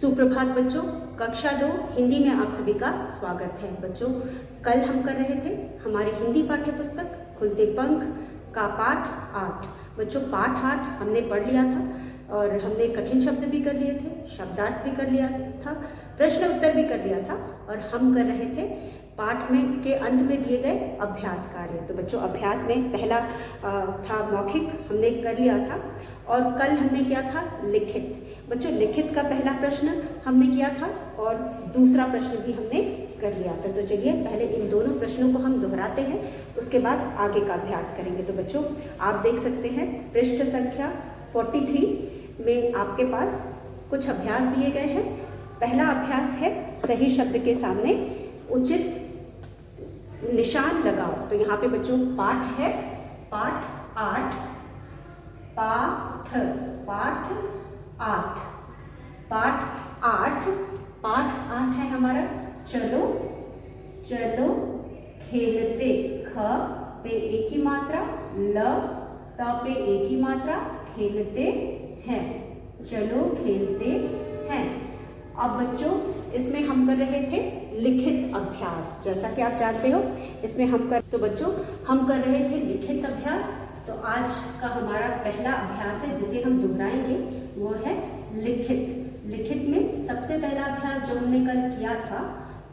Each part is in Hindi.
सुप्रभात बच्चों, कक्षा 2 हिंदी में आप सभी का स्वागत है। बच्चों, कल हम कर रहे थे हमारी हिंदी पाठ्य पुस्तक खुलते पंख का पाठ 8। बच्चों, पाठ 8 हमने पढ़ लिया था और हमने कठिन शब्द भी कर लिए थे, शब्दार्थ भी कर लिया था, प्रश्न उत्तर भी कर लिया था और हम कर रहे थे पाठ में के अंत में दिए गए अभ्यास कार्य। तो बच्चों, अभ्यास में पहला था मौखिक, हमने कर लिया था और कल हमने किया था लिखित। बच्चों, लिखित का पहला प्रश्न हमने किया था और दूसरा प्रश्न भी हमने कर लिया था। तो चलिए पहले इन दोनों प्रश्नों को हम दोहराते हैं, उसके बाद आगे का अभ्यास करेंगे। तो बच्चों, आप देख सकते हैं पृष्ठ संख्या 43 में आपके पास कुछ अभ्यास दिए गए हैं। पहला अभ्यास है सही शब्द के सामने उचित निशान लगाओ। तो यहाँ पे बच्चों पाठ है, पाठ 8, पाठ 8 है हमारा चलो चलो खेलते। ख पे एक ही मात्रा, ल त पे एक ही मात्रा, खेलते हैं, चलो खेलते हैं। अब बच्चों, इसमें हम कर रहे थे लिखित अभ्यास, जैसा कि आप जानते हो इसमें तो बच्चों हम कर रहे थे लिखित अभ्यास। तो आज का हमारा पहला अभ्यास है जिसे हम दोहराएंगे, वो है लिखित। लिखित में सबसे पहला अभ्यास जो हमने कल किया था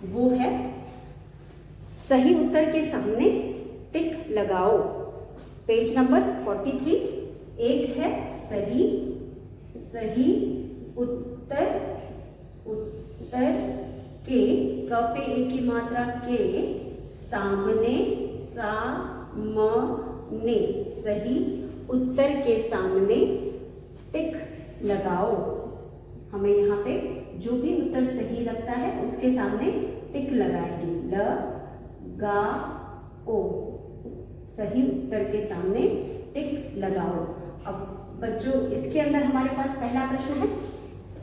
वो है सही उत्तर के सामने टिक लगाओ। पेज नंबर 43 एक है सही उत्तर के, क पे एक ही मात्रा के, सामने सामने, सही उत्तर के सामने टिक लगाओ। हमें यहाँ पे जो भी उत्तर सही लगता है उसके सामने टिक लगाएंगे। ल गा ओ, सही उत्तर के सामने टिक लगाओ। अब बच्चों, इसके अंदर हमारे पास पहला प्रश्न है।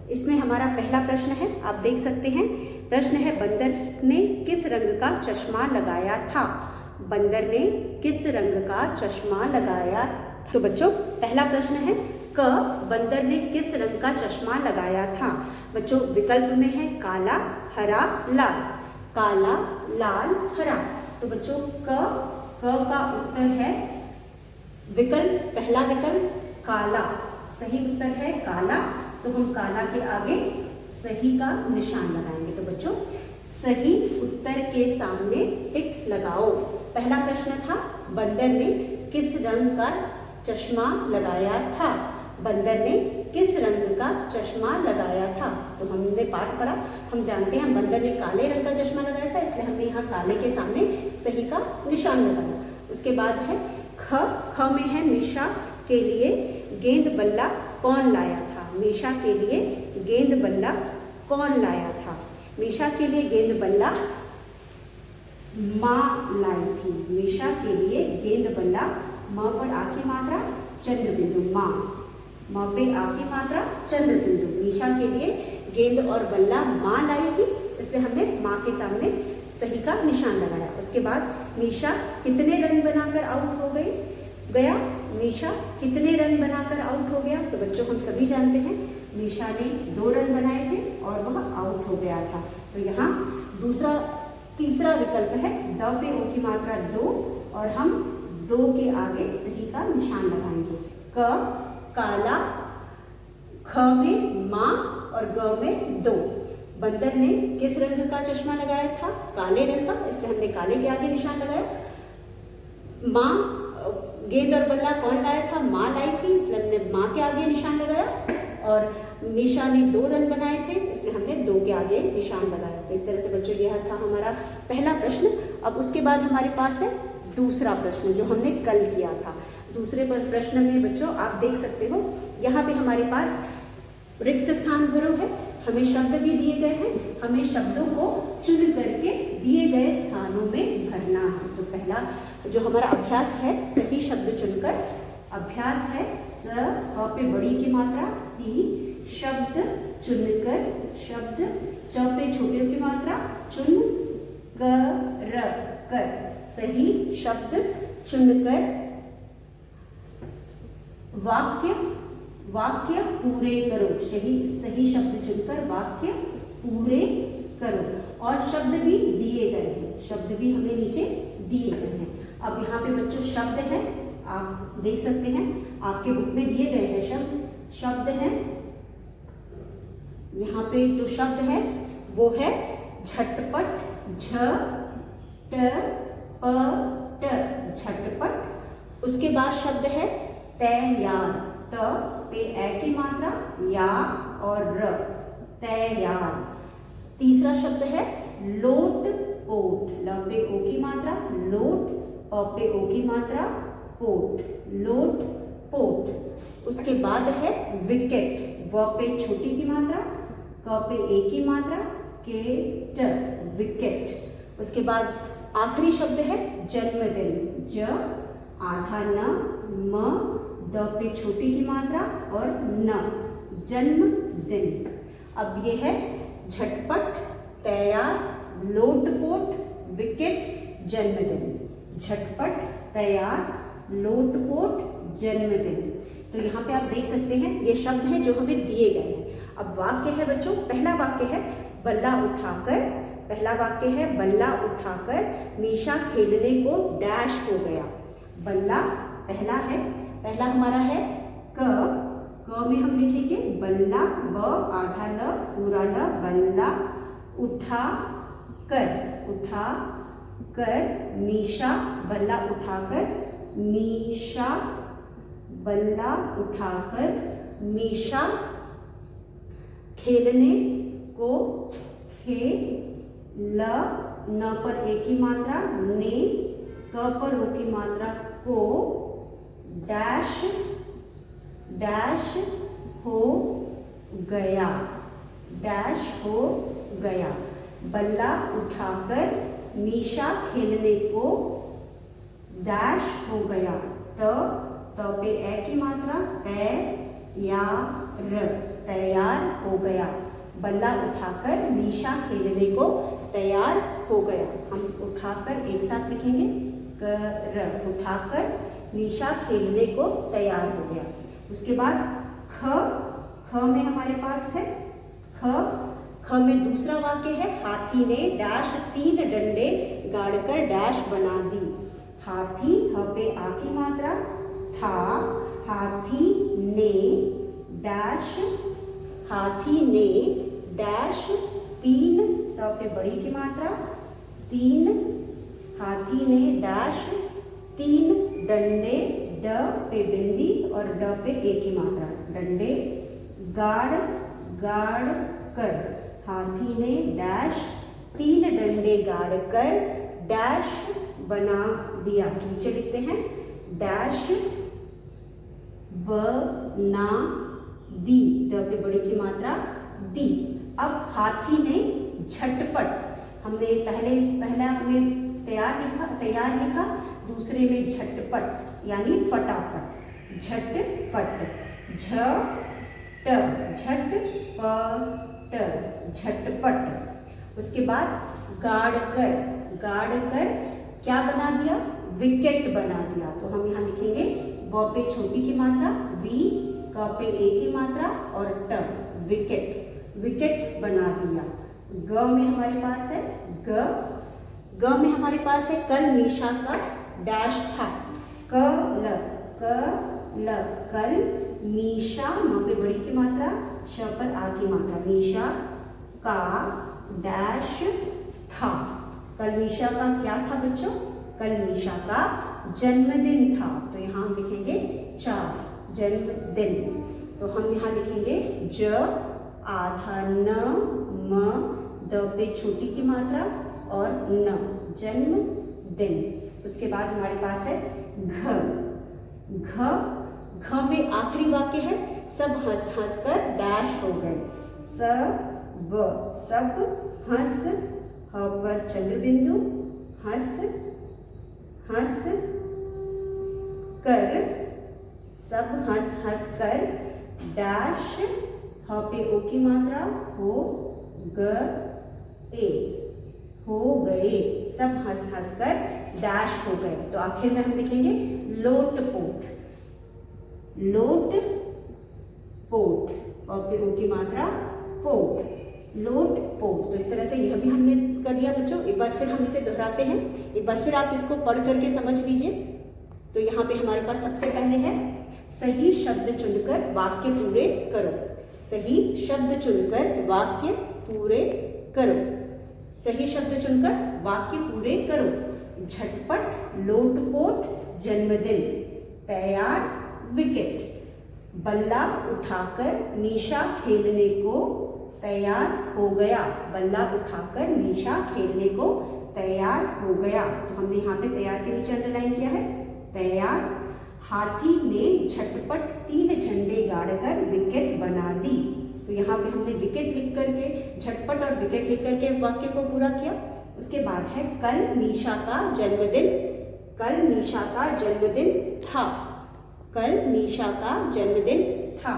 इसमें हमारा पहला प्रश्न है, आप देख सकते हैं। प्रश्न है बंदर ने किस रंग का चश्मा लगाया था। बंदर ने किस रंग का चश्मा लगाया। तो बच्चों, पहला प्रश्न है क, बंदर ने किस रंग का चश्मा लगाया था। बच्चों, विकल्प में है काला, हरा, लाल। काला, लाल, हरा। तो बच्चों क का उत्तर है विकल्प, पहला विकल्प काला। सही उत्तर है काला, तो हम काला के आगे सही का निशान लगाएंगे। तो बच्चों, सही उत्तर के सामने टिक लगाओ। पहला प्रश्न था बंदर ने किस रंग का चश्मा लगाया था। बंदर ने किस रंग का चश्मा लगाया था। तो हमने पाठ पढ़ा, हम जानते हैं बंदर ने काले रंग का चश्मा लगाया था, इसलिए हमने यहाँ काले के सामने सही का निशान लगाया। उसके बाद है ख में है मीशा के लिए गेंद बल्ला कौन लाया था। मीशा के लिए गेंद बल्ला कौन लाया था। मीशा के लिए गेंद बल्ला माँ लाई थी। मीशा के लिए गेंद बल्ला, माँ पर आ की मात्रा, चंद्र बिंदु, माँ पे आ की मात्रा, चंद्र बिंदु। मीशा के लिए गेंद और बल्ला माँ लाई थी, इसलिए हमने माँ के सामने सही का निशान लगाया। उसके बाद मीशा कितने रन बनाकर आउट हो गया। मीशा कितने रन बनाकर आउट हो गया। तो बच्चों, हम सभी जानते हैं मीशा ने 2 रन बनाए थे और वह आउट हो गया था। तो यहाँ तीसरा विकल्प है द पे ओ की मात्रा 2 और हम 2 के आगे सही का निशान लगाएंगे। क काला, ख में माँ और ग में 2। बंदर ने किस रंग का चश्मा लगाया था। काले रंग का, इसलिए हमने काले के आगे निशान लगाया। माँ, गेंद और बल्ला कौन लाया था। माँ लाई थी, इसलिए हमने माँ के आगे निशान लगाया। और मीशा ने 2 रन बनाए थे, इसलिए हमने 2 के आगे निशान लगाया। तो इस तरह से बच्चों, यह था हमारा पहला प्रश्न। अब उसके बाद हमारे पास है दूसरा प्रश्न जो हमने कल किया था। दूसरे प्रश्न में बच्चों आप देख सकते हो, यहाँ पे हमारे पास रिक्त स्थान भरो है। हमें शब्द भी दिए गए हैं, हमें शब्दों को चुन करके दिए गए स्थानों में भरना है। तो पहला जो हमारा अभ्यास है सही शब्द चुनकर, अभ्यास है स ह पे बड़ी की मात्रा, ही, शब्द चुनकर, शब्द च पे छोटे की मात्रा, चुन कर, सही शब्द चुनकर वाक्य पूरे करो। सही शब्द चुनकर वाक्य करो। और शब्द भी दिए गए हैं, शब्द भी हमें नीचे दिए गए हैं। अब यहाँ पे बच्चों शब्द है, आप देख सकते हैं आपके बुक में दिए गए हैं शब्द। शब्द है, यहाँ पे जो शब्द है वो है झटपट, झ ट प ट, झटपट। उसके बाद शब्द है तैयार, त पे ए की मात्रा, या और र, तैयार। तीसरा शब्द है लोट पोट, ल पे ओ की मात्रा, लोट, प पे ओ की मात्रा, पोट, लोट पोट। उसके बाद है विकेट, व पे छोटी की मात्रा, क पे ए की मात्रा, के ट, विकेट। उसके बाद आखिरी शब्द है जन्मदिन, ज आधा न, म द पे छोटी की मात्रा और न, जन्मदिन। अब ये है झटपट, तैयार, लोटपोट, विकेट, जन्मदिन। झटपट, तैयार, लोटपोट, जन्मदिन। तो यहाँ पे आप देख सकते हैं ये शब्द हैं जो हमें दिए गए हैं। अब वाक्य है बच्चों, पहला वाक्य है बल्ला उठाकर, पहला वाक्य है बल्ला उठाकर मीशा खेलने को डैश हो गया। बल्ला पहला है, पहला हमारा है क में हम लिखेंगे बल्ला, ब आधा ल पूरा ल, बल्ला, उठा कर, उठा कर मीशा, बल्ला उठाकर मीशा, बल्ला उठाकर मीशा खेलने को, खे ल न पर ए की मात्रा, ने क पर ओ की मात्रा, को डैश डैश हो गया, डैश हो गया। बल्ला उठाकर मीशा खेलने को डैश हो गया। त पे ए की मात्रा, तैयार, तैयार हो गया। बल्ला उठाकर मीशा खेलने को तैयार हो गया। हम उठाकर एक साथ लिखेंगे कर, उठाकर मीशा खेलने को तैयार हो गया। उसके बाद ख में हमारे पास है ख में दूसरा वाक्य है हाथी ने डैश 3 डंडे गाड़कर डैश बना दी। हाथी, ह पे आ की मात्रा, था, हाथी ने डैश, हाथी ने डैश 3, त पे बड़ी की मात्रा, 3, हाथी ने डैश 3 डंडे, ड पे बिंदी और ड पे ए की मात्रा, डंडे गाड़, गाड़ कर। हाथी ने डैश 3 डंडे गाड़ कर डैश बना दिया। नीचे लिखते हैं डैश बना दी, द पे बड़ी की मात्रा, दी। अब हाथी ने झटपट, हमने पहला हमें तैयार लिखा, दूसरे में झटपट यानी फटाफट, झटपट, झ ट, झटपट, झटपट। उसके बाद गाड़ कर क्या बना दिया, विकेट बना दिया। तो हम यहाँ लिखेंगे ब पे छोटी की मात्रा, वी, क पे ए की मात्रा और ट, विकेट, विकेट बना दिया। ग में हमारे पास है ग में हमारे पास है कल मीशा का डैश था, कल, कल मीशा, म पे बड़ी की मात्रा, श पर आ की मात्रा, मीशा का डैश था। कल मीशा का क्या था बच्चों, कल मीशा का जन्मदिन था। तो यहाँ हम लिखेंगे 4, जन्मदिन। तो हम यहाँ लिखेंगे ज आधा न, म द पे छोटी की मात्रा और न, जन्मदिन। उसके बाद हमारे पास है घ में आखिरी वाक्य है सब हंस हंस कर डैश हो गए। सब हंस, ह पर चंद्र बिंदु, हंस हंस कर, सब हंस हंस कर डैश, ह पे ओ की मात्रा, हो गए, सब हंस हंस कर डैश हो गए। तो आखिर में हम लिखेंगे लोटपोट, लोटपोट, और पे ओ की मात्रा, पोट, लोट पोट। तो इस तरह से यह भी हमने कर लिया बच्चों। एक बार फिर हम इसे दोहराते हैं, एक बार फिर आप इसको पढ़ करके समझ लीजिए। तो यहाँ पे हमारे पास सबसे पहले है सही शब्द चुनकर वाक्य पूरे करो। सही शब्द चुनकर वाक्य पूरे करो। सही शब्द चुनकर वाक्य पूरे करो। झटपट लोटपोट जन्मदिन, तैयार विकेट, बल्ला उठाकर निशा खेलने को तैयार हो गया। बल्ला उठाकर निशा खेलने को तैयार हो गया। तो हमने यहाँ पे तैयार के नीचे अंडरलाइन किया है तैयार। हाथी ने झटपट 3 झंडे गाड़कर विकेट बना दी। तो यहाँ पे हमने विकेट लिख करके, झटपट और विकेट लिख करके वाक्य को पूरा किया। उसके बाद है कल निशा का जन्मदिन। कल निशा का जन्मदिन था। कल निशा का जन्मदिन था।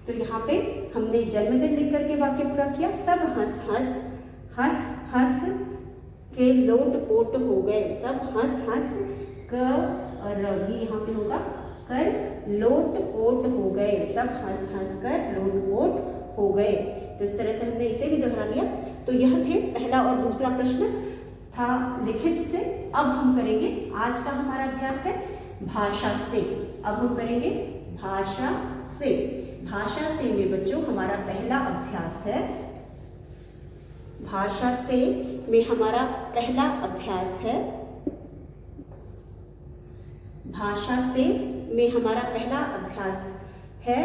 तो यहाँ पे हमने जन्मदिन लिख करके वाक्य पूरा किया। सब हंस हंस हंस हंस के लोट पोट हो गए। सब हंस हंस कर भी यहाँ पे होगा कर लोट पोट हो गए। सब हंस हंस कर लोट पोट हो गए। तो इस तरह से हमने इसे भी दोहरा लिया। तो यह थे पहला और दूसरा प्रश्न था लिखित से। अब हम करेंगे, आज का हमारा अभ्यास है भाषा से। अब हम करेंगे भाषा से। भाषा से में बच्चों हमारा पहला अभ्यास है, भाषा से में हमारा पहला अभ्यास है, भाषा से में हमारा पहला अभ्यास है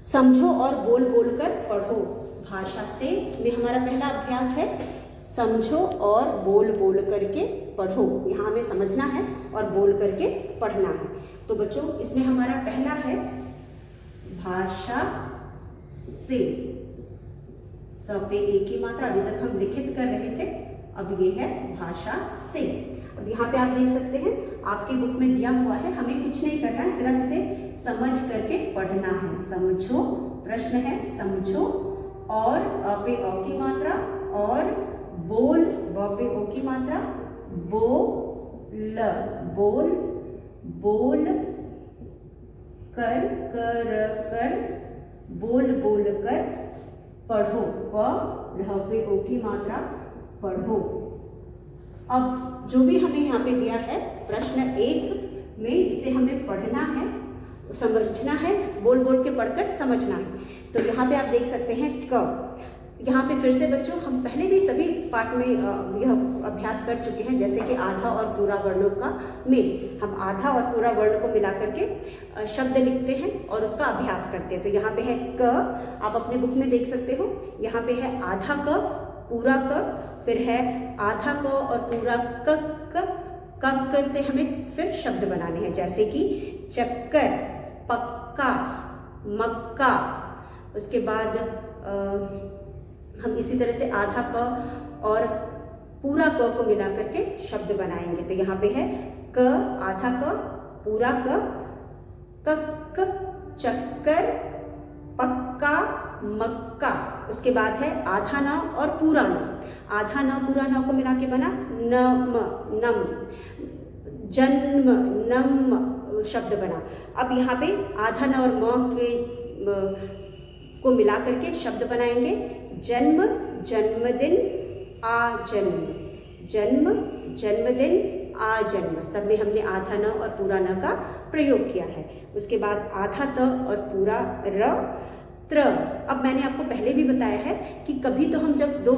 समझो और बोल बोल कर पढ़ो। भाषा से में हमारा पहला अभ्यास है समझो और बोल बोल करके पढ़ो। यहाँ हमें समझना है और बोल करके पढ़ना है। तो बच्चों इसमें हमारा पहला है भाषा से। स पे एक ही मात्रा, अभी तक हम लिखित कर रहे थे, अब ये है भाषा से। अब यहाँ पे आप देख सकते हैं आपकी बुक में दिया हुआ है, हमें कुछ नहीं करना है, सिर्फ इसे समझ करके पढ़ना है। समझो, प्रश्न है समझो और अ पे अ की मात्रा और बोल, ब पे ओ की मात्रा, बोल, बोल, बोल कर बोल बोल कर पढ़ो। प ल पे ओ की मात्रा पढ़ो। अब जो भी हमें यहाँ पे दिया है प्रश्न 1 में, इसे हमें पढ़ना है, समझना है, बोल बोल के पढ़कर समझना है। तो यहाँ पे आप देख सकते हैं क। यहाँ पे फिर से बच्चों हम पहले भी सभी पाठ में यह अभ्यास कर चुके हैं, जैसे कि आधा और पूरा वर्णों का मेल। हम आधा और पूरा वर्ण को मिला करके शब्द लिखते हैं और उसका अभ्यास करते हैं। तो यहाँ पे है क, आप अपने बुक में देख सकते हो। यहाँ पे है आधा क, पूरा क, फिर है आधा क और पूरा क। क से हमें फिर शब्द बनाने हैं, जैसे कि चक्कर, पक्का, मक्का। उसके बाद हम इसी तरह से आधा क और पूरा क को मिला करके शब्द बनाएंगे। तो यहाँ पे है क, आधा क, पूरा क, चक्कर, पक्का, मक्का। उसके बाद है आधा न और पूरा न। आधा न पूरा न को मिला के बना नम, नम, जन्म, नम शब्द बना। अब यहाँ पे आधा न और म के को मिला करके शब्द बनाएंगे। जन्म, जन्मदिन, आ जन्म, जन्म, जन्मदिन, आ जन्म। सब में हमने आधा न और पूरा न का प्रयोग किया है। उसके बाद आधा त और पूरा र, त्र। अब मैंने आपको पहले भी बताया है कि कभी तो हम जब दो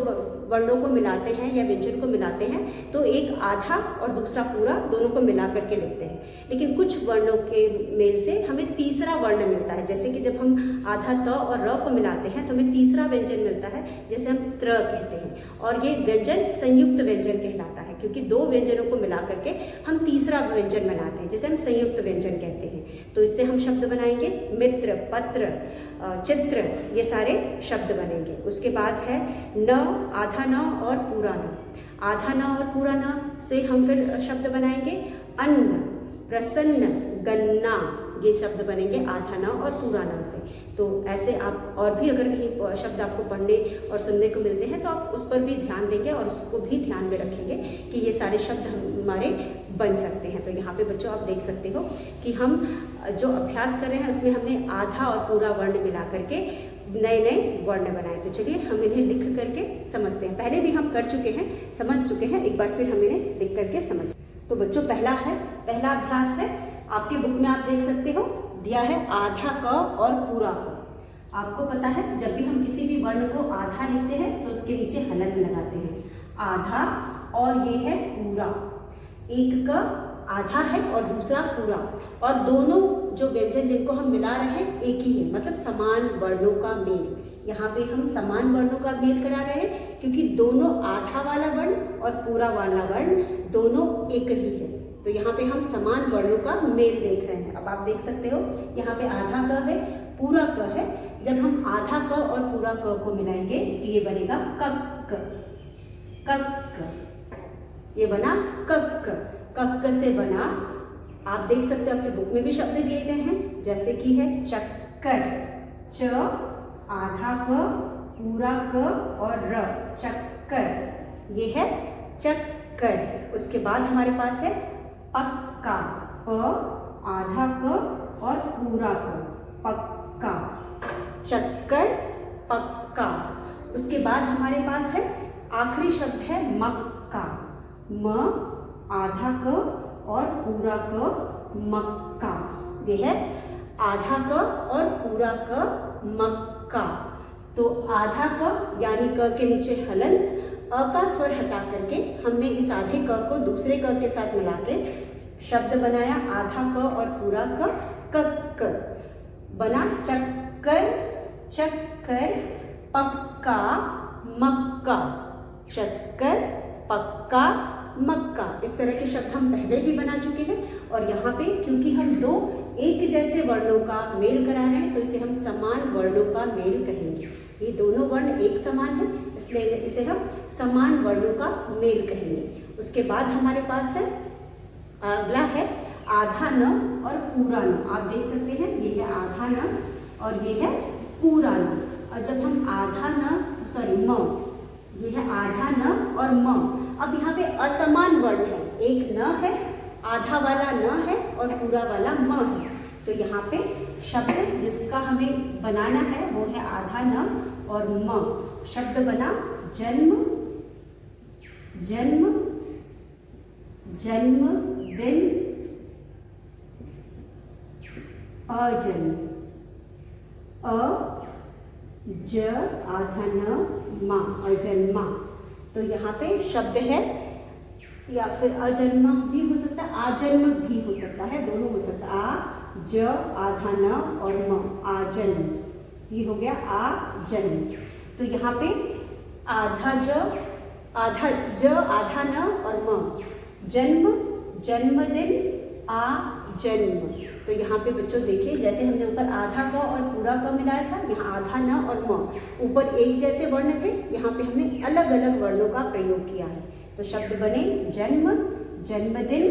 वर्णों को मिलाते हैं या व्यंजन को मिलाते हैं तो एक आधा और दूसरा पूरा दोनों को मिला करके लिखते हैं, लेकिन कुछ वर्णों के मेल से हमें तीसरा वर्ण मिलता है। जैसे कि जब हम आधा त और र को मिलाते हैं तो हमें तीसरा व्यंजन मिलता है, जैसे हम त्र कहते हैं। और ये व्यंजन संयुक्त व्यंजन कहलाता है, क्योंकि दो व्यंजनों को मिला करके हम तीसरा व्यंजन बनाते हैं, जिसे हम संयुक्त व्यंजन कहते हैं। तो इससे हम शब्द बनाएंगे मित्र, पत्र, चित्र, ये सारे शब्द बनेंगे। उसके बाद है न, आधा न और पूरा न। आधा न और पूरा न से हम फिर शब्द बनाएंगे अन्न, प्रसन्न, गन्ना। ये शब्द बनेंगे आधा न और पूरा न से। तो ऐसे आप और भी अगर कहीं शब्द आपको पढ़ने और सुनने को मिलते हैं तो आप उस पर भी ध्यान देंगे और उसको भी ध्यान में रखेंगे कि ये सारे शब्द हमारे बन सकते हैं। तो यहाँ पे बच्चों आप देख सकते हो कि हम जो अभ्यास कर रहे हैं उसमें हमने आधा और पूरा वर्ण मिला करके नए नए वर्ण बनाए। तो चलिए हम इन्हें लिख करके समझते हैं। पहले भी हम कर चुके हैं, समझ चुके हैं, एक बार फिर हम इन्हें लिख करके समझ। तो बच्चों पहला अभ्यास है, आपके बुक में आप देख सकते हो, दिया है आधा क और पूरा क। आपको पता है जब भी हम किसी भी वर्ण को आधा लिखते हैं तो उसके नीचे हलंत लगाते हैं, आधा, और ये है पूरा। एक का आधा है और दूसरा पूरा, और दोनों जो व्यंजन जिनको हम मिला रहे हैं एक ही है, मतलब समान वर्णों का मेल। यहाँ पे हम समान वर्णों का मेल करा रहे हैं क्योंकि दोनों आधा वाला वर्ण और पूरा वाला वर्ण दोनों एक ही है। तो यहाँ पे हम समान वर्णों का मेल देख रहे हैं। अब आप देख सकते हो यहाँ पे आधा क है, पूरा क है। जब हम आधा क और पूरा क को मिलाएंगे तो ये बनेगा कक्क, कक्क, ये बना कक्क। कक्क से बना, आप देख सकते हो आपके बुक में भी शब्द दिए गए हैं, जैसे कि है चक्कर, च, आधा क, पूरा क और र, चक्कर, ये है चक्कर। उसके बाद हमारे पास है पक्का, प, आधा क और पूरा क, पक्का, चक्कर, पक्का। उसके बाद हमारे पास है आखिरी शब्द है मक्का, म, आधा क और पूरा क, मक्का। ये है आधा क और पूरा क, मक्का। तो आधा क यानी क के नीचे हलंत, अ का स्वर हटा करके हमने इस आधे क को दूसरे क के साथ मिला के शब्द बनाया आधा क और पूरा क, कक्क। बना चक्कर, चक्कर, पक्का, मक्का, चक्कर, पक्का, मक्का। इस तरह के शब्द हम पहले भी बना चुके हैं। और यहाँ पे क्योंकि हम दो एक जैसे वर्णों का मेल करा रहे हैं तो इसे हम समान वर्णों का मेल कहेंगे। ये दोनों वर्ण एक समान है, इसलिए इसे हम समान वर्णों का मेल कहेंगे। उसके बाद हमारे पास है अगला है आधा न और पूरा न। आप देख सकते हैं ये है आधा न और ये है पूरा न। और जब हम आधा न, सॉरी म, ये है आधा न और म। अब यहाँ पे असमान वर्ण है, एक न है, आधा वाला न है और पूरा वाला म है। तो यहाँ पे शब्द जिसका हमें बनाना है वो है आधा न और म। शब्द बना जन्म, जन्म, जन्मदिन, अजन्म, अ, ज, आधा न, मा, अजन्मा। तो यहाँ पे शब्द है, या फिर अजन्मा भी हो सकता है, आजन्म भी हो सकता है, दोनों हो सकता है। आ, ज, आधा न और म, आजन्म। ये हो गया आजन्म। तो यहाँ पे आधा ज, आधा न और म, जन्म, जन्मदिन, आ, जन्म। तो यहाँ पे बच्चों देखिए जैसे हमने ऊपर आधा क और पूरा क मिलाया था, यहाँ आधा न और म, ऊपर एक जैसे वर्ण थे, यहाँ पे हमने अलग अलग वर्णों का प्रयोग किया है। तो शब्द बने जन्म, जन्मदिन,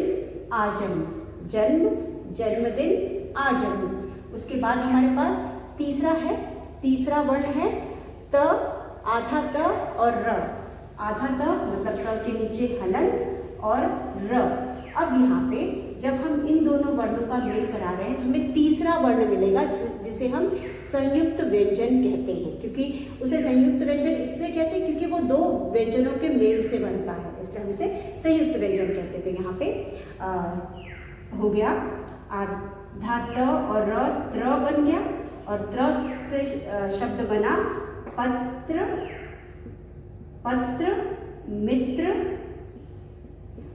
आजन्म, जन्म, जन्मदिन, आजन्म। उसके बाद हमारे पास तीसरा वर्ण है त, आधा त और र। आधा त मतलब त के नीचे हलंत और र। अब यहाँ पे जब हम इन दोनों वर्णों का मेल करा रहे हैं तो हमें तीसरा वर्ण मिलेगा जिसे हम संयुक्त व्यंजन कहते हैं। क्योंकि उसे संयुक्त व्यंजन इसलिए कहते हैं क्योंकि वो दो व्यंजनों के मेल से बनता है, इसलिए हम इसे संयुक्त व्यंजन कहते हैं। तो यहाँ पे हो गया आधा त और र, त्र बन गया और त्र से शब्द बना पत्र, पत्र, मित्र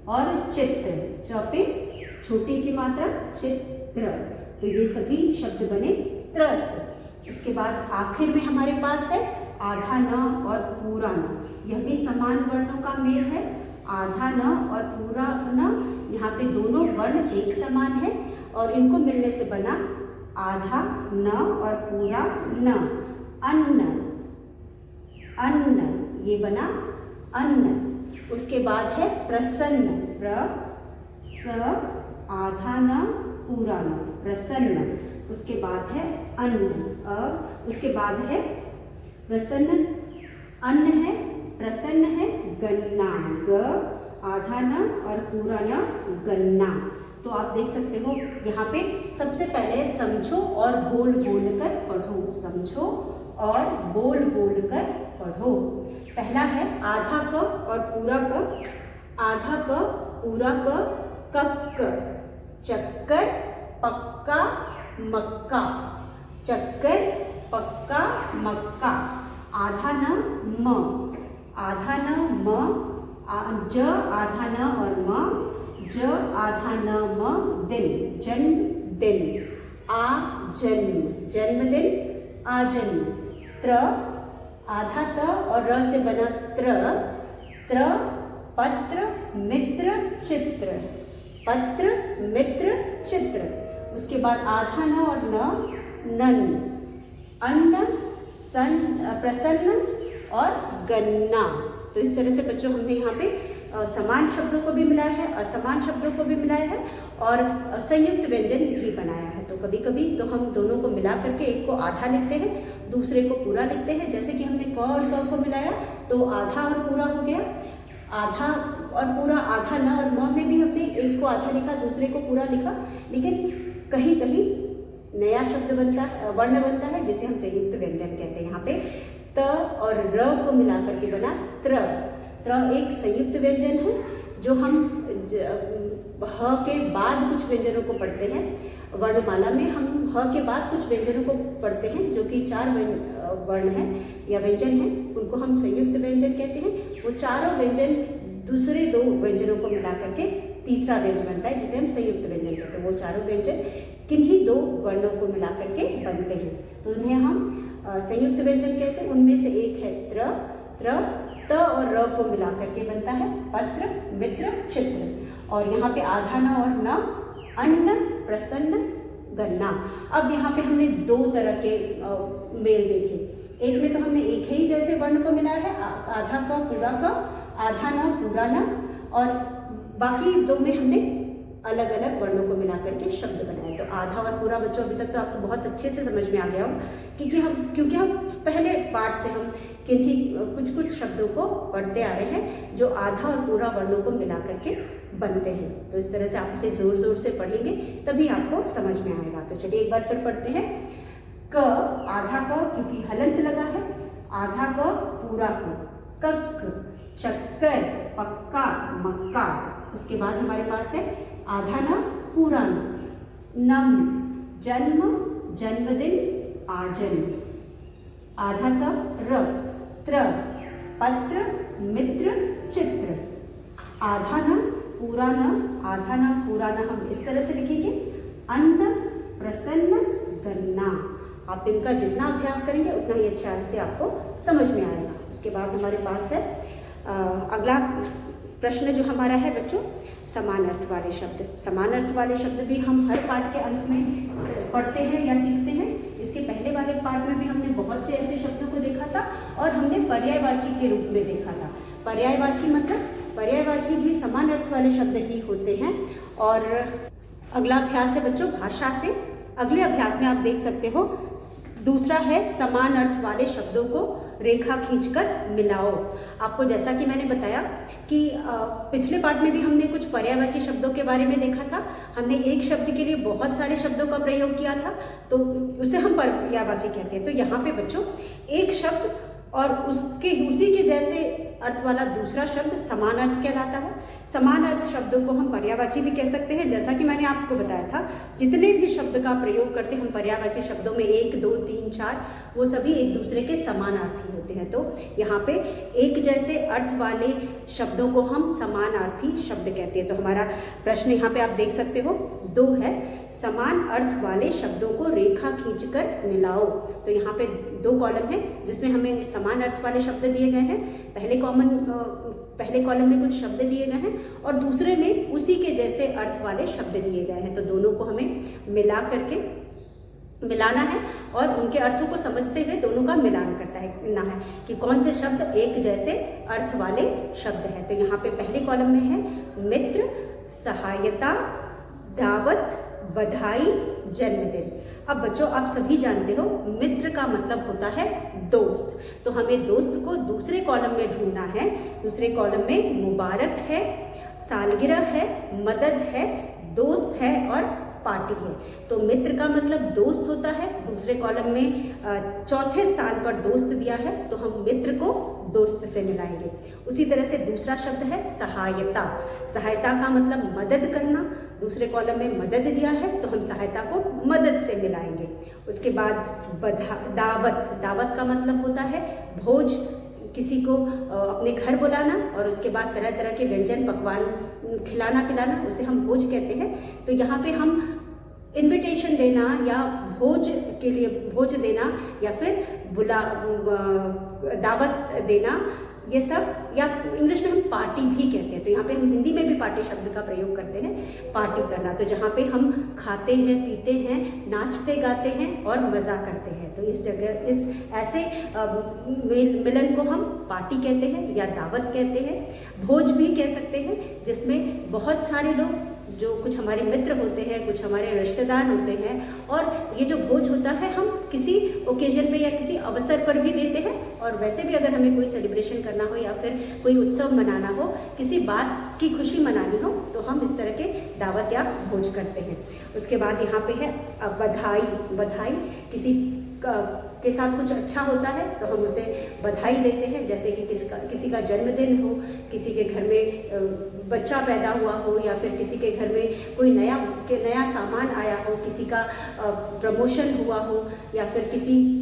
और चित्र। चौपे छोटी की मात्रा चित्र। तो ये सभी शब्द बने त्रस। उसके बाद आखिर में हमारे पास है आधा न और पूरा न। यह भी समान वर्णों का मेल है। आधा न और पूरा न, यहाँ पे दोनों वर्ण एक समान है और इनको मिलने से बना आधा न और पूरा न, अन्न, अन्न, ये बना अन्न। उसके बाद है प्रसन्न, प्र, स, आधा न, पूरा न, प्रसन्न। उसके बाद है अन्न, अ। उसके बाद है प्रसन्न, अन्न है, प्रसन्न है, गन्ना, ग, आधा न और पूरा न, गन्ना। तो आप देख सकते हो यहाँ पे सबसे पहले समझो और बोल बोल कर पढ़ो, समझो और बोल बोल कर पढ़ो। पहला है आधा क और पूरा क। आधा क पूरा क, कक्क, चक्कर, पक्का, मक्का। चक्कर, पक्का, मक्का। आधा न म, आधा न म, ज आधा न और म, ज आधा न म, दिन, जन्म दिन। आ जन्म, जन्मदिन, आजन्म। त्र आधा त और र से बना त्र, त्र पत्र, मित्र, चित्र। पत्र, मित्र, चित्र। उसके बाद आधा न और न, नन, अन्न, सन, प्रसन्न और गन्ना। तो इस तरह से बच्चों हमने यहाँ पे समान शब्दों को भी मिलाया है, असमान शब्दों को भी मिलाया है और संयुक्त व्यंजन भी बनाया है। तो कभी कभी तो हम दोनों को मिला करके एक को आधा लिखते हैं, दूसरे को पूरा लिखते हैं। जैसे कि हमने क और क को मिलाया तो आधा और पूरा हो गया। आधा और पूरा, आधा न और म में भी हमने एक को आधा लिखा, दूसरे को पूरा लिखा। लेकिन कहीं कहीं नया शब्द बनता है, वर्ण बनता है, जिसे हम संयुक्त व्यंजन कहते हैं। यहाँ पे त और र को मिला करके बना त्र। त्र एक संयुक्त व्यंजन है जो हम ह के बाद कुछ व्यंजनों को पढ़ते हैं। वर्णमाला में हम ह के बाद कुछ व्यंजनों को पढ़ते हैं जो कि 4 वर्ण हैं या व्यंजन हैं, उनको हम संयुक्त व्यंजन कहते हैं। वो चारों व्यंजन दूसरे 2 व्यंजनों को मिला करके तीसरा व्यंजन बनता है जिसे हम संयुक्त व्यंजन कहते हैं। वो चारों व्यंजन किन्हीं 2 वर्णों को मिला करके बनते हैं, तो उन्हें हम संयुक्त व्यंजन कहते हैं। उनमें से एक है त्र। त्र त और र को मिला करके बनता है पत्र, मित्र, चित्र। और यहाँ पे आधा न और न, अन्न, प्रसन्न, गन्ना। अब यहाँ पे हमने 2 तरह के मेल देखे। एक में तो हमने एक ही जैसे वर्ण को मिलाया है, आधा का पूरा का, आधा न पूरा न, और बाकी 2 में हमने अलग अलग वर्णों को मिला करके शब्द बनाए। तो आधा और पूरा बच्चों अभी तक तो आपको बहुत अच्छे से समझ में आ गया हो, क्योंकि हम पहले पाठ से हम किन्हीं कुछ शब्दों को पढ़ते आ रहे हैं जो आधा और पूरा वर्णों को मिला करके बनते हैं। तो इस तरह से आप इसे जोर जोर से पढ़ेंगे तभी आपको समझ में आएगा। तो चलिए एक बार फिर पढ़ते हैं। क आधा क क्योंकि हलंत लगा है, आधा क पूरा क, कक्क, चक्कर, पक्का, मक्का। उसके बाद हमारे पास है आधा न पूरा न, नम, जन्म, जन्मदिन, आजन्म। आधा त र, त्र, पत्र, मित्र, चित्र। आधा न पूरा न, आधा न पूरा न हम इस तरह से लिखेंगे, अन्न, प्रसन्न, गन्ना। आप इनका जितना अभ्यास करेंगे उतना ही अच्छा से आपको समझ में आएगा। उसके बाद हमारे पास है अगला प्रश्न जो हमारा है बच्चों, समान अर्थ वाले शब्द। समान अर्थ वाले शब्द भी हम हर पाठ के अंत में पढ़ते हैं या सीखते हैं। इसके पहले वाले पाठ में भी हमने बहुत से ऐसे शब्दों को देखा था और हमने पर्यायवाची के रूप में देखा था। पर्यायवाची मतलब पर्यायवाची भी समान अर्थ वाले शब्द ही होते हैं। और अगला अभ्यास है बच्चों भाषा से। अगले अभ्यास में आप देख सकते हो, दूसरा है समान अर्थ वाले शब्दों को रेखा खींचकर मिलाओ। आपको जैसा कि मैंने बताया कि पिछले पाठ में भी हमने कुछ पर्यायवाची शब्दों के बारे में देखा था। हमने एक शब्द के लिए बहुत सारे शब्दों का प्रयोग किया था, तो उसे हम पर्यायवाची कहते हैं। तो यहाँ पे बच्चों एक शब्द और उसी के जैसे अर्थ वाला दूसरा शब्द समान अर्थ कहलाता है। समान अर्थ शब्दों को हम पर्यायवाची भी कह सकते हैं। जैसा कि मैंने आपको बताया था, जितने भी शब्द का प्रयोग करते हम पर्यायवाची शब्दों में 1, 2, 3, 4 वो सभी एक दूसरे के समानार्थी होते हैं। तो यहाँ पे एक जैसे अर्थ वाले शब्दों को हम समानार्थी शब्द कहते हैं। तो हमारा प्रश्न यहाँ पे आप देख सकते हो 2 है, समान अर्थ वाले शब्दों को रेखा खींचकर मिलाओ। तो यहाँ पे 2 कॉलम है जिसमें हमें समान अर्थ वाले शब्द दिए गए हैं। पहले कॉलम में कुछ शब्द दिए गए हैं और दूसरे में उसी के जैसे अर्थ वाले शब्द दिए गए हैं। तो दोनों को हमें मिला करके मिलाना है और उनके अर्थों को समझते हुए दोनों का मिलान करना है कि कौन से शब्द एक जैसे अर्थ वाले शब्द हैं। तो यहाँ पे पहले कॉलम में है मित्र, सहायता, दावत, बधाई, जन्मदिन। अब बच्चों आप सभी जानते हो मित्र का मतलब होता है दोस्त। तो हमें दोस्त को दूसरे कॉलम में ढूंढना है। दूसरे कॉलम में मुबारक है, सालगिरह है, मदद है, दोस्त है और पार्टी है। तो मित्र का मतलब दोस्त होता है, दूसरे कॉलम में चौथे स्थान पर दोस्त दिया है, तो हम मित्र को दोस्त से मिलाएंगे। उसी तरह से दूसरा शब्द है सहायता। सहायता का मतलब मदद करना, दूसरे कॉलम में मदद दिया है, तो हम सहायता को मदद से मिलाएंगे। उसके बाद दावत। दावत का मतलब होता है भोज, किसी को अपने घर बुलाना और उसके बाद तरह तरह के व्यंजन पकवान खिलाना पिलाना, उसे हम भोज कहते हैं। तो यहाँ पे हम इनविटेशन देना या भोज के लिए भोज देना या फिर दावत देना, ये सब, या इंग्लिश में हम पार्टी भी कहते हैं। तो यहाँ पे हम हिंदी में भी पार्टी शब्द का प्रयोग करते हैं, पार्टी करना। तो जहाँ पे हम खाते हैं, पीते हैं, नाचते गाते हैं और मज़ा करते हैं, तो इस जगह इस ऐसे मिलन को हम पार्टी कहते हैं या दावत कहते हैं। भोज भी कह सकते हैं, जिसमें बहुत सारे लोग, जो कुछ हमारे मित्र होते हैं, कुछ हमारे रिश्तेदार होते हैं, और ये जो भोज होता है हम किसी ओकेजन पे या किसी अवसर पर भी देते हैं। और वैसे भी अगर हमें कोई सेलिब्रेशन करना हो या फिर कोई उत्सव मनाना हो, किसी बात की खुशी मनानी हो, तो हम इस तरह के दावत या भोज करते हैं। उसके बाद यहाँ पे है बधाई। बधाई किसी के साथ कुछ अच्छा होता है तो हम उसे बधाई देते हैं, जैसे कि किसी का जन्मदिन हो, किसी के घर में बच्चा पैदा हुआ हो, या फिर किसी के घर में कोई नया सामान आया हो, किसी का प्रमोशन हुआ हो, या फिर किसी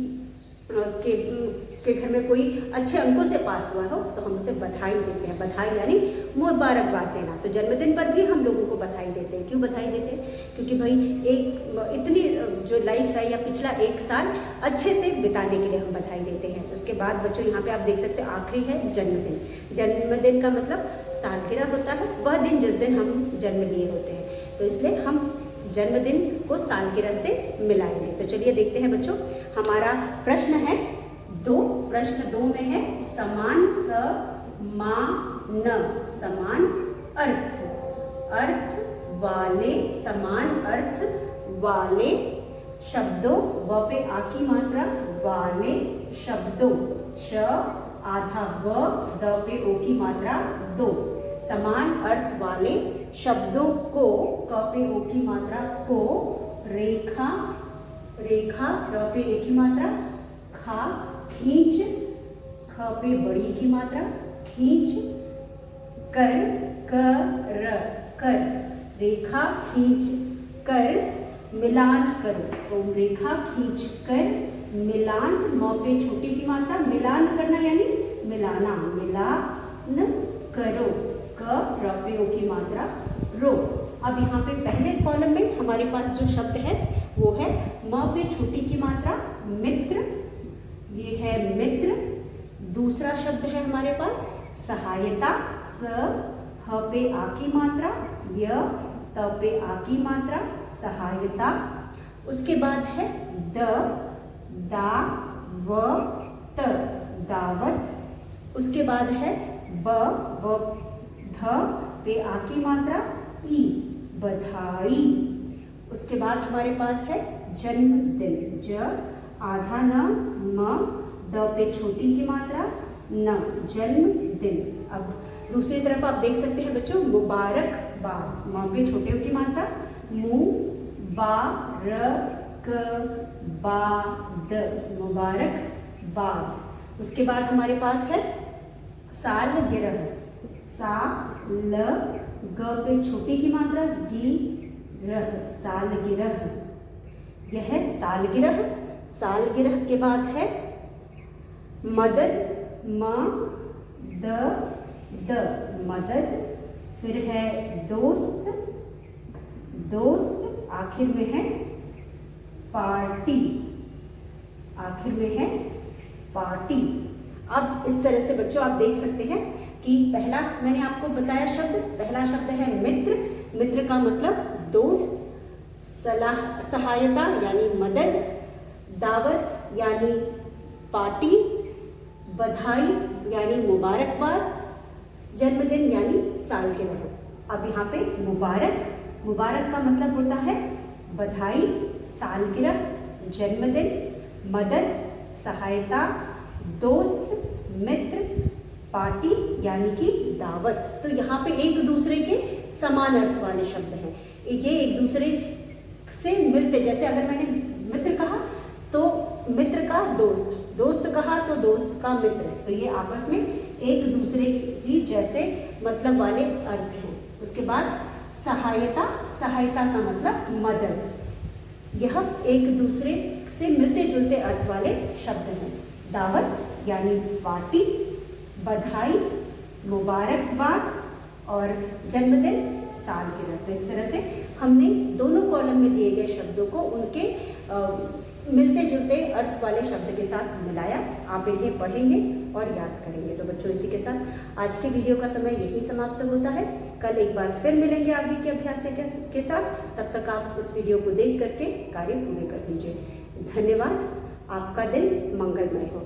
के घर में कोई अच्छे अंकों से पास हुआ हो, तो हम उसे बधाई देते हैं। बधाई यानी मुबारकबाद देना। तो जन्मदिन पर भी हम लोगों को बधाई देते हैं। क्यों बधाई देते हैं? क्योंकि भाई एक इतनी जो लाइफ है या पिछला एक साल अच्छे से बिताने के लिए हम बधाई देते हैं। उसके बाद बच्चों यहाँ पे आप देख सकते हैं आखिरी है जन्मदिन। जन्मदिन का मतलब सालगिरह होता है, वह दिन जिस दिन हम जन्म लिए होते हैं, तो इसलिए हम जन्मदिन को सालगिरह से मिलाएंगे। तो चलिए देखते हैं बच्चों, हमारा प्रश्न है प्रश्न 2 में है समान समान अर्थ वाले, समान अर्थ वाले शब्दों, व पे आ की मात्रा, वाले शब्दों, श आधा व, द पे ओ की मात्रा 2। समान अर्थ वाले शब्दों को, क पे ओ की मात्रा को, रेखा र पे ए की मात्रा, खा खींच, ख पे बड़ी की मात्रा, खींच, कर रेखा खींच कर मिलान करो। तो रेखा खींच कर मिलान, म पे छोटी की मात्रा, मिलान करना यानी मिलाना, मिलान करो, क र पे ओ की मात्रा, रो। अब यहाँ पे पहले कॉलम में हमारे पास जो शब्द है वो है म पे छोटी की मात्रा, मित्र, ये है मित्र। दूसरा शब्द है हमारे पास सहायता, स ह पे आ की मात्रा, य त पे आ की मात्रा, सहायता। उसके बाद है दा व त, दावत। उसके बाद है ब ध पे आ की मात्रा, ई, बधाई। उसके बाद हमारे पास है जन्मदिन, ज आधा न, म द पे छोटी की मात्रा, न, जन्मदिन। अब दूसरी तरफ आप देख सकते हैं बच्चों मुबारकबाद, म पे छोटे की मात्रा, मु बा र क बा द, मुबारकबाद। उसके बाद हमारे पास है सालगिरह, सा ल ग पे छोटी की मात्रा, गी रह, सालगिरह। यह है सालगिरह। सालगिरह के बाद है मदद, म द, मदद। फिर है दोस्त, आखिर में है पार्टी, अब इस तरह से बच्चों आप देख सकते हैं कि पहला मैंने आपको बताया पहला शब्द है मित्र का मतलब दोस्त, सहायता यानी मदद, दावत यानी पार्टी, बधाई यानी मुबारकबाद, जन्मदिन यानी सालगिरह। अब यहाँ पे मुबारक का मतलब होता है बधाई, सालगिरह, जन्मदिन, मदद, सहायता, दोस्त, मित्र, पार्टी यानी कि दावत। तो यहाँ पे एक दूसरे के समान अर्थ वाले शब्द हैं, ये एक दूसरे से मिलते, जैसे अगर मैंने मित्र कहा तो मित्र का दोस्त, दोस्त कहा तो दोस्त का मित्र, तो ये आपस में एक दूसरे की जैसे मतलब वाले अर्थ हैं। उसके बाद सहायता, सहायता का मतलब मदद, यह एक दूसरे से मिलते जुलते अर्थ वाले शब्द हैं। दावत यानी पार्टी, बधाई, मुबारकबाद और जन्मदिन, सालगिरह। तो इस तरह से हमने दोनों कॉलम में दिए गए शब्दों को उनके मिलते जुलते अर्थ वाले शब्द के साथ मिलाया। आप इन्हें पढ़ेंगे और याद करेंगे। तो बच्चों, इसी के साथ आज के वीडियो का समय यही समाप्त होता है। कल एक बार फिर मिलेंगे आगे के अभ्यास के साथ। तब तक आप उस वीडियो को देख करके कार्य पूरे कर लीजिए। धन्यवाद। आपका दिन मंगलमय हो।